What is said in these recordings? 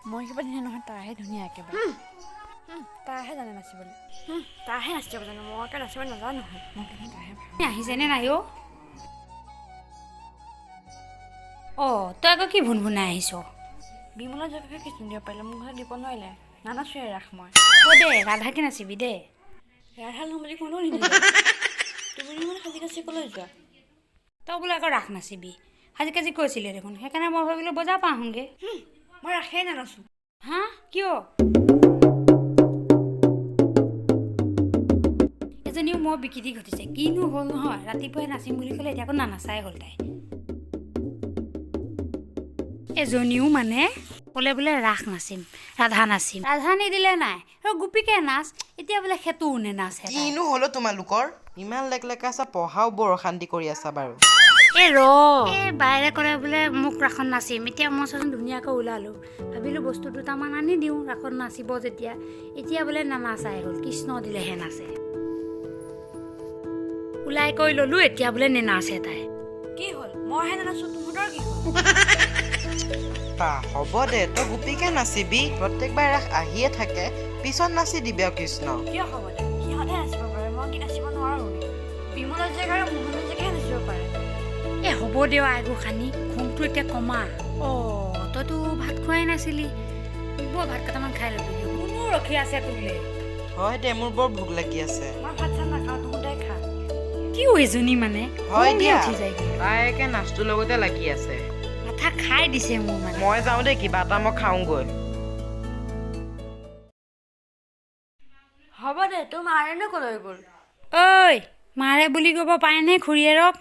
মই কিবা ধুনীয়া নহয়, তাইহে ধুনীয়া একেবাৰে। তাইহে জানে নাচিবলৈ। তাইহে নাচিব জানো, মই আকৌ নাচিব নাজানো নহয়। মই কিন্তু তাইহে ভাল। আহিছেনে নাই অ'? তই আকৌ কি ভুনভুনাই আহিছ? বিমলৰ জেগাকে কিছু দিব পাৰিলে, মোৰ ঘৰত দিব নোৱাৰিলে। নানাচোৱে ৰাস মই। দে ৰাধাকে নাচিবি দে। ৰাধা লওঁ বুলি কোনেও নিদিলে। তুমি দেখোন সাজি কাচি কলৈ যোৱা? তই বোলে আকৌ ৰাস নাচিবি। সাজি কাজি কৈছিলে দেখোন, সেইকাৰণে মই ভাবিলোঁ বজাৰ পৰা আহোঁগৈ। মই ৰাসেই নানাচোঁ। হা কিয়? এজনীও মই বিকৃতি ঘটিছে, কিনো হ'ল নহয়, ৰাতিপুৱাই নাচিম বুলি ক'লে, এতিয়া আকৌ নানাচাই হ'ল তাই। এজনীও মানে ক'লে বোলে ৰাস নাচিম, ৰাধা নাচিম। ৰাধা নিদিলে নাই আৰু গোপীকে নাচ, এতিয়া বোলে সেইটোও নেনাচে। কিনো হ'লো তোমালোকৰ? ইমান লেকলেকা আছা, পঢ়াও বৰ অশান্তি কৰি আছা বাৰু। বাইৰে ক'লে বোলে মোক ৰাসত নাচিম, এতিয়া মই চোন ধুনীয়াকৈ ওলালোঁ। ভাবিলোঁ বস্তু দুটামান আনি দিওঁ ৰাসত নাচিব যেতিয়া, এতিয়া বোলে নানাচাই হ'ল, কৃষ্ণ দিলেহে নাচে। ওলাই কৰি ল'লোঁ, এতিয়া বোলে নেনাচে তাই। কি হ'ল? মইহে নানাচোঁ, তহঁতৰ কি হ'ল? হ'ব দে, তই গোপীকে নাচিবি। প্ৰত্যেকবাৰ ৰাস আহিয়ে থাকে, পিছত নাচি দিবি আৰু কৃষ্ণ। কিয় হ'ব দে? সিহঁতে নাচিব পাৰে, মই কি নাচিব নোৱাৰোঁ? বিমলৰ জেগা আৰু মোহনৰ জেগাহে নাচিব পাৰে। হ'ব দেও আইগো খানি, খংটো এতিয়া কমা। তইতো ভাত খোৱাই নাছিলি, বৰ ভাত কেইটামান খাই ল'বি। কোনো ৰখি আছে তোলে। হয় দে, মোৰ বৰ ভোক লাগি আছে। মই ভাত চাত নাখাওঁ, তহঁতে খা। কি এজনী মানে হয় দিয়া, উঠি যায়গৈ। তাই একে নাচটোৰ লগতে লাগি আছে। মাথা খাই দিছে মোৰ মানে। মই যাওঁ দেই, কিবা এটা মই খাওঁগৈ। হ'ব দে, তোৰ মাৰেনো ক'লৈ গ'ল? ঐ মাৰে বুলি ক'ব পাৰেনে খুৰীয়েৰক?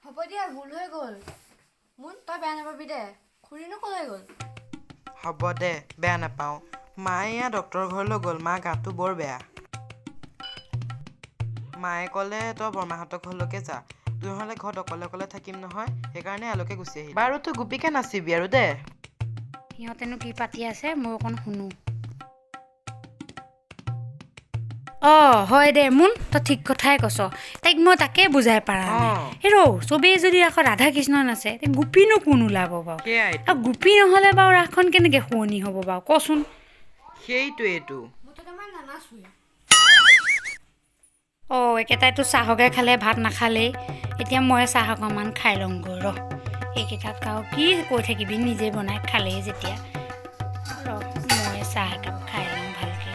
হ'ব দিয়া, ভুল হৈ গ'ল। মোৰ তই বেয়া নাপাবি দে, খুৰীনো ক'লৈ গ'ল? হ'ব দে, বেয়া নাপাওঁ। মায়ে এয়া ডক্টৰৰ ঘৰলৈ গ'ল, মা গাটো বৰ বেয়া। মায়ে ক'লে তই বৰমাহঁতৰ ঘৰলৈকে যা, নহ'লে ঘৰত অকলে অকলে থাকিম নহয়, সেইকাৰণে ইয়ালৈকে গুচি আহিলোঁ। বাৰু তই গোপীকে নাচিবি আৰু দে। সিহঁতেনো কি পাতি আছে, মই অকণ শুনো। হয় দে মুন, তই ঠিক কথাই কৈছ। তাইক মই তাকে বুজাই পাৰা নাই। চবেই যদি আকৌ ৰাধা কৃষ্ণ নাচে, গোপীনো কোন ওলাব বাৰু? আৰু গোপী নহ'লে বাৰু ৰাসখন কেনেকৈ শুৱনি হ'ব বাৰু কচোন? সেইটোৱেইটো। একেটাইতো চাহকে খালে, ভাত নাখালেই। এতিয়া মই চাহ অকণমান খাই লওঁগৈ ৰ। এইকেইটাত আৰু কি কৈ থাকিবি, নিজে বনাই খালেই যেতিয়া। মই চাহ একাপ খাই লওঁ ভালকৈ।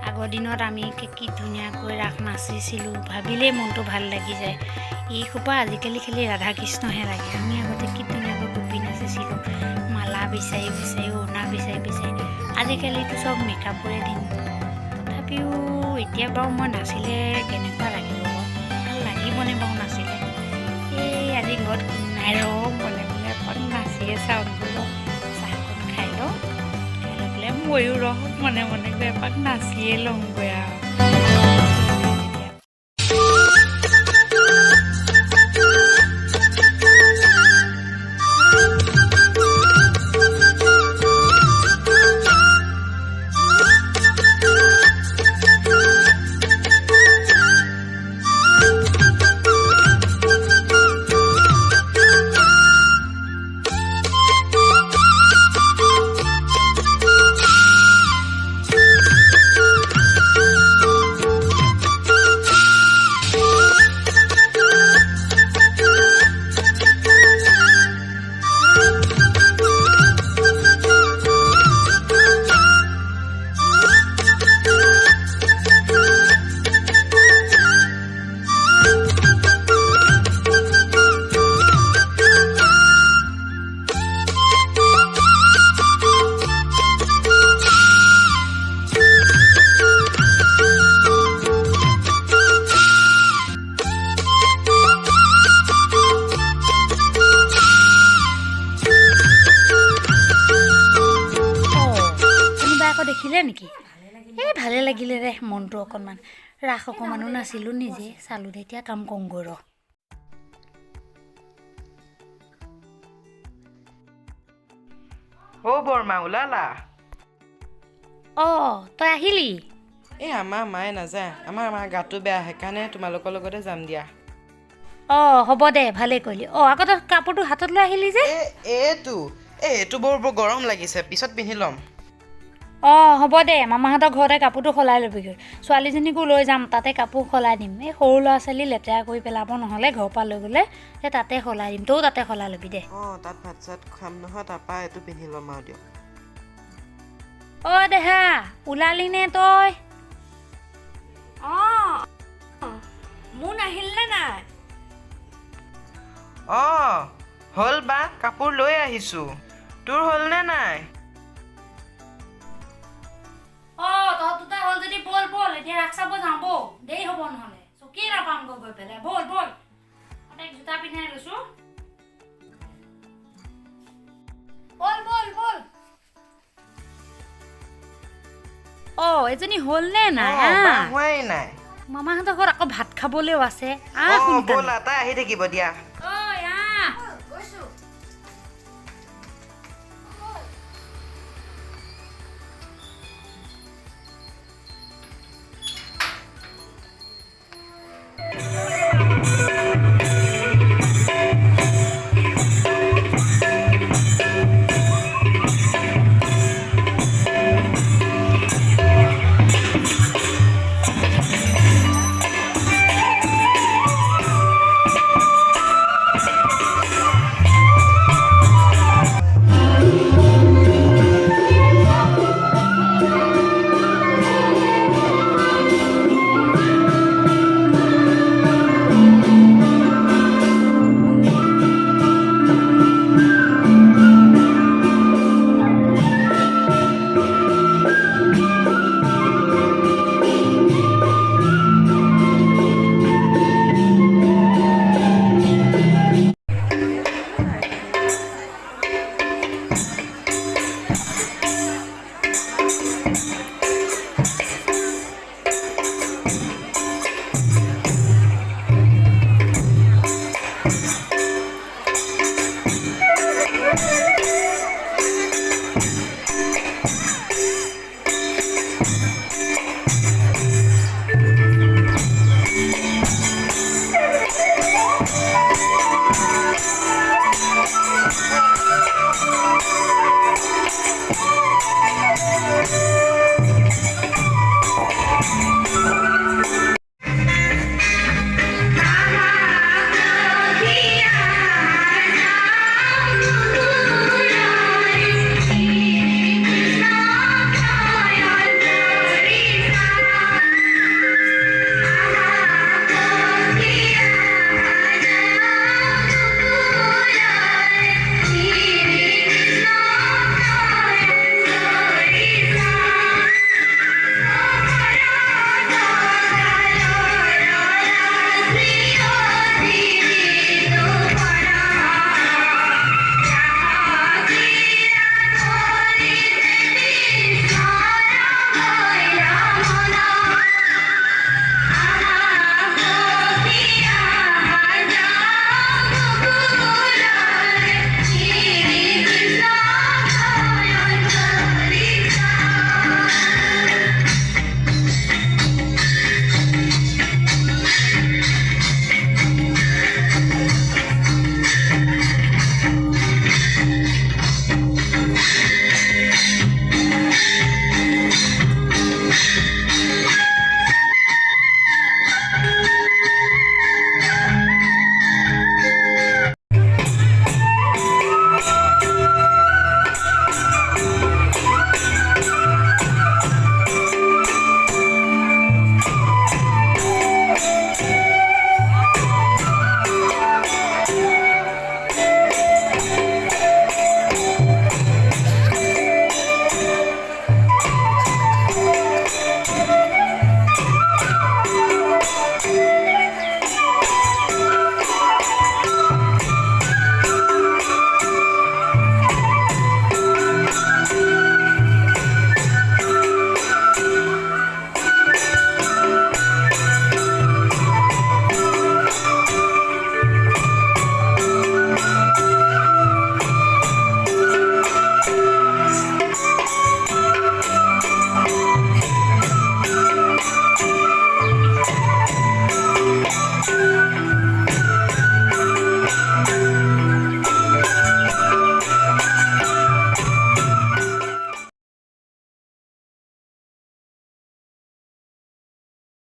আগৰ দিনত আমি কি ধুনীয়াকৈ ৰাস নাচিছিলোঁ, ভাবিলেই মনটো ভাল লাগি যায়। এই সোপা আজিকালি খালি ৰাধা কৃষ্ণহে লাগে। আমি আগতে কি ধুনীয়াকৈ গোপী নাচিছিলোঁ, মালা বিচাৰি বিচাৰি, ওড়না বিচাৰি বিচাৰি। আজিকালিতো চব মেকআপৰে দিন। তথাপিও এতিয়া বাৰু মই নাচিলে কেনেকুৱা লাগিব বাৰু? ভাল লাগিবনে বাৰু নাচিলে? আজি ঘৰত নাই ৰ, মনে মনে অকণ নাচিয়ে চাওঁ বোলো। চাহকণ খাই লওঁ, খাই লৈ পেলাই ময়ো ৰহ মনে মনে গৈ এপাক নাচিয়ে লওঁগৈ আৰু। দেখিলে নেকি? ভালে লাগিলে ৰে, মনটো অকণমান। ৰাস অকণমানো নাছিলোঁ, নিজে চালোঁ দে। এতিয়া কাম কৰোঁগৈ ৰ। বৰমা ওলালা? তই আহিলি? আমাৰ মায়ে নাযায়, আমাৰ মাৰ গাটো বেয়া, সেইকাৰণে তোমালোকৰ লগতে যাম দিয়া। হ'ব দে, ভালেই কৰিলি। আকৌ তই কাপোৰটো হাতত লৈ আহিলি যে? এইটো এইটো বৰ গৰম লাগিছে, পিছত পিন্ধি ল'ম। অঁ হ'ব দে, মামাহঁতৰ ঘৰতে কাপোৰটো সলাই ল'বিগৈ। ছোৱালীজনীকো লৈ যাম, তাতে কাপোৰ সলাই দিম। এই সৰু ল'ৰা ছোৱালী লেতেৰা কৰি পেলাব নহ'লে ঘৰৰ পৰা লৈ গ'লে, সেই তাতে সলাই দিম। তইও তাতে সলাই ল'বি দে। তাত ভাত চাত খাম নহয়, তাৰপৰা এইটো পিন্ধি ল'ম আৰু দিয়ক। দেহা ওলালি নে তই? অঁ মোৰ নাহিল নে নাই? হ'ল বা, কাপোৰ লৈ আহিছোঁ। তোৰ হ'লনে নাই? তহঁত দুটা হ'ল যদি ব'ল ব'ল, এতিয়া ৰাস চাব যাওঁ বৌ। দেৰি হ'ব নহ'লে, চকীয়ে নাপামগৈ গৈ পেলাই। ব'ল ব'ল, তাইক জোতা পিন্ধাই লৈছোঁ। ব'ল ব'ল ব'ল। এজনী হ'লনে নাই? হোৱাই নাই। মামাহঁতৰ ঘৰত আকৌ ভাত খাবলৈও আছে। ব'লা, তাই আহি থাকিব দিয়া।